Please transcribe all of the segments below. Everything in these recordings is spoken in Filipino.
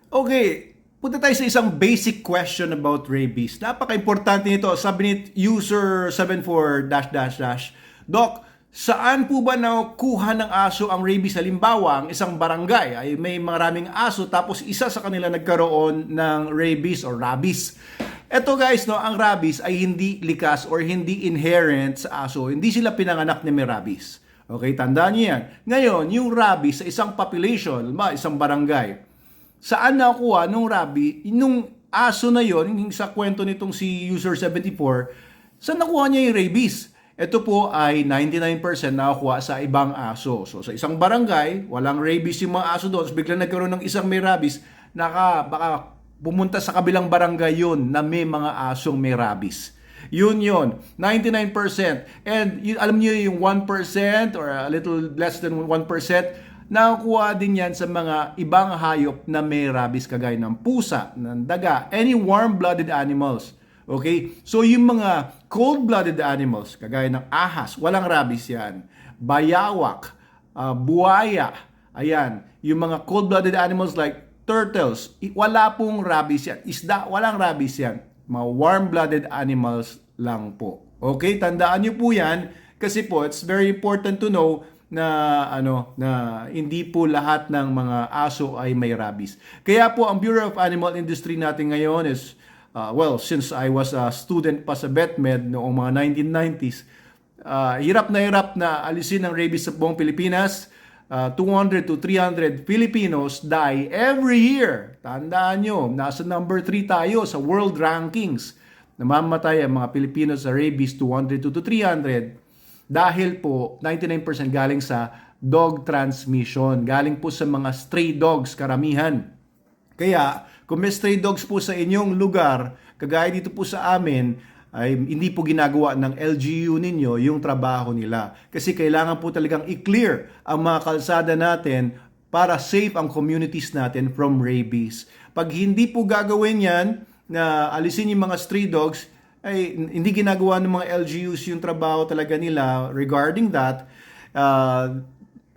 Okay, punta tayo sa isang basic question about rabies. Napaka-importante nito. Sabi ni user 74 dash dash dash, Doc, saan po ba nakuha ng aso ang rabies? Halimbawa, ang isang barangay ay may maraming aso tapos isa sa kanila nagkaroon ng rabies or rabies. Eto guys, no, ang rabies ay hindi likas or hindi inherent sa aso. Hindi sila pinanganak na may rabies. Okay, tandaan niyo yan. Ngayon, yung rabies sa isang population, isang barangay, saan nakuha nung nung aso na yon, yung sa kwento nitong si user 74, saan nakuha niya yung rabies? Ito po ay 99% nakuha sa ibang aso. So sa isang barangay, walang rabies yung mga aso doon. So, biglang nagkaroon ng isang may rabies, baka pumunta sa kabilang barangay yun na may mga asong may rabies. Yun, 99%. And alam niyo yung 1% or a little less than 1%, nakukuha din yan sa mga ibang hayop na may rabies kagaya ng pusa, ng daga, any warm-blooded animals. Okay? So yung mga cold-blooded animals, kagaya ng ahas, walang rabies yan. Bayawak, buhaya, ayan. Yung mga cold-blooded animals like turtles, wala pong rabies yan. Isda, walang rabies yan. Mga warm-blooded animals lang po. Okay? Tandaan niyo po yan kasi po it's very important to know na hindi po lahat ng mga aso ay may rabies. Kaya po ang Bureau of Animal Industry natin ngayon is since I was a student pa sa BetMed noong mga 1990s, hirap na alisin ang rabies sa buong Pilipinas. 200 to 300 Filipinos die every year. Tandaan nyo, nasa number 3 tayo sa world rankings. Namamatay ang mga Pilipino sa rabies, 200 to 300. Dahil po 99% galing sa dog transmission, galing po sa mga stray dogs karamihan. Kaya kung may stray dogs po sa inyong lugar, kagaya dito po sa amin, ay hindi po ginagawa ng LGU ninyo yung trabaho nila. Kasi kailangan po talagang i-clear ang mga kalsada natin para safe ang communities natin from rabies. Pag hindi po gagawin yan, na alisin yung mga stray dogs, ay hindi ginagawa ng mga LGUs yung trabaho talaga nila regarding that,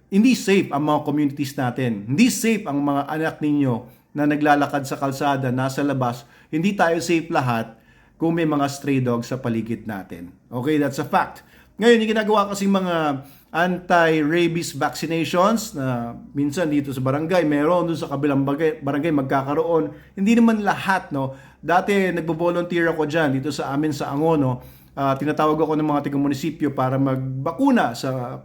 hindi safe ang mga communities natin. Hindi safe ang mga anak ninyo na naglalakad sa kalsada, nasa labas. Hindi tayo safe lahat kung may mga stray dogs sa paligid natin. Okay, that's a fact. Ngayon, yung ginagawa kasing mga anti-rabies vaccinations na minsan dito sa barangay, meron doon sa kabilang barangay magkakaroon. Hindi naman lahat, no? Dati nagbo-volunteer ako dyan dito sa amin sa Angono. Tinatawag ako ng mga taga-munisipyo para magbakuna sa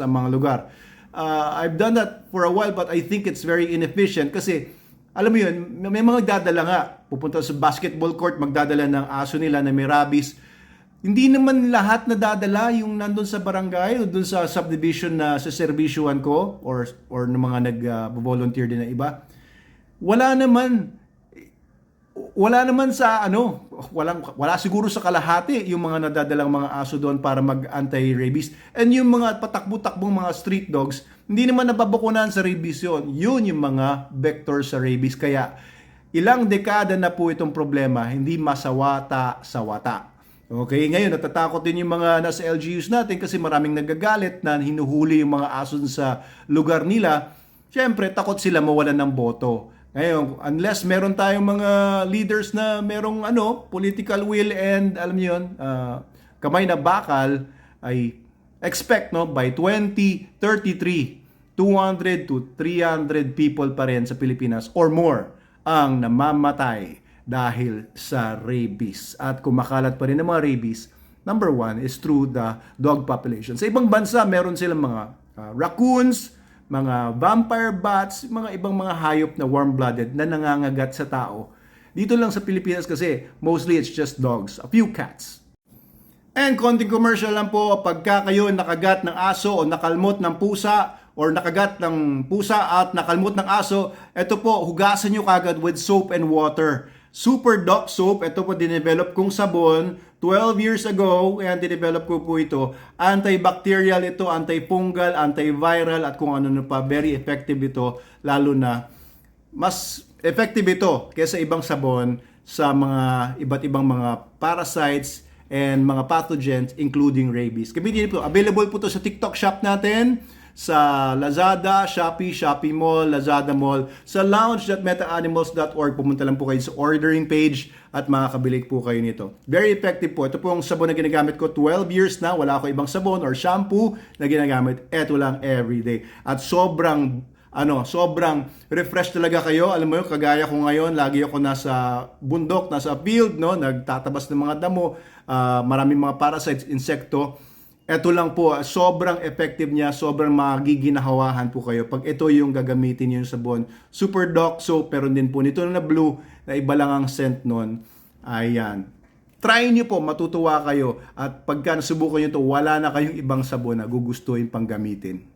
mga lugar. I've done that for a while but I think it's very inefficient kasi alam mo yun, may mga dadala nga. Pupunta sa basketball court, magdadala ng aso nila na may rabies. Hindi naman lahat na dadala yung nandun sa barangay o dun sa subdivision na sa serbisyuhan ko or ng mga nag-volunteer din na iba. Wala naman sa wala siguro sa kalahati yung mga nadadalang mga aso doon para mag-anti-rabies. And yung mga patakbo-takbong mga street dogs, hindi naman nababakunan sa rabies yun. Yun yung mga vector sa rabies. Kaya ilang dekada na po itong problema, hindi masawata sa wata. Okay, ngayon natatakot din yung mga nasa LGUs natin kasi maraming nagagalit na hinuhuli yung mga aso sa lugar nila. Siyempre, takot sila mawalan ng boto. Ngayon, unless meron tayong mga leaders na merong political will and alam niyo yun, kamay na bakal, ay expect by 2033, 200 to 300 people pa rin sa Pilipinas or more ang namamatay dahil sa rabies. At kumakalat pa rin ng mga rabies, number one is through the dog population. Sa ibang bansa, meron silang mga raccoons, mga vampire bats, mga ibang mga hayop na warm-blooded na nangangagat sa tao. Dito lang sa Pilipinas kasi, mostly it's just dogs, a few cats. And konting commercial lang po, pagka kayo nakagat ng aso o nakalmot ng pusa or nakagat ng pusa at nakalmot ng aso, ito po, hugasan nyo kagad with soap and water. Super Doc Soap, ito po dinevelop kong sabon 12 years ago, kaya dinevelop ko po ito. Antibacterial ito, antifungal, antiviral at kung ano pa, very effective ito, lalo na mas effective ito kaysa ibang sabon sa mga iba't ibang mga parasites and mga pathogens including rabies. Gamitin po, available po to sa TikTok shop natin, sa Lazada, Shopee, Shopee Mall, Lazada Mall, sa lounge.metaanimals.org. Pumunta lang po kayo sa ordering page at makakabili po kayo nito. Very effective po. Ito po ang sabon na ginagamit ko 12 years na. Wala ako ibang sabon or shampoo na ginagamit. Ito lang everyday. At sobrang refresh talaga kayo. Alam mo yun, kagaya ko ngayon, lagi ako nasa bundok, nasa field, no, nagtatabas ng mga damo, maraming mga parasites, insekto. Ito lang po, sobrang effective niya, sobrang magiginahawahan po kayo pag ito yung gagamitin yung sabon. Super Doc soap, pero din po nito na blue, na iba lang ang scent nun. Ayan. Try nyo po, matutuwa kayo. At pagka nasubukan nyo ito, wala na kayong ibang sabon na gugustuhin pang gamitin.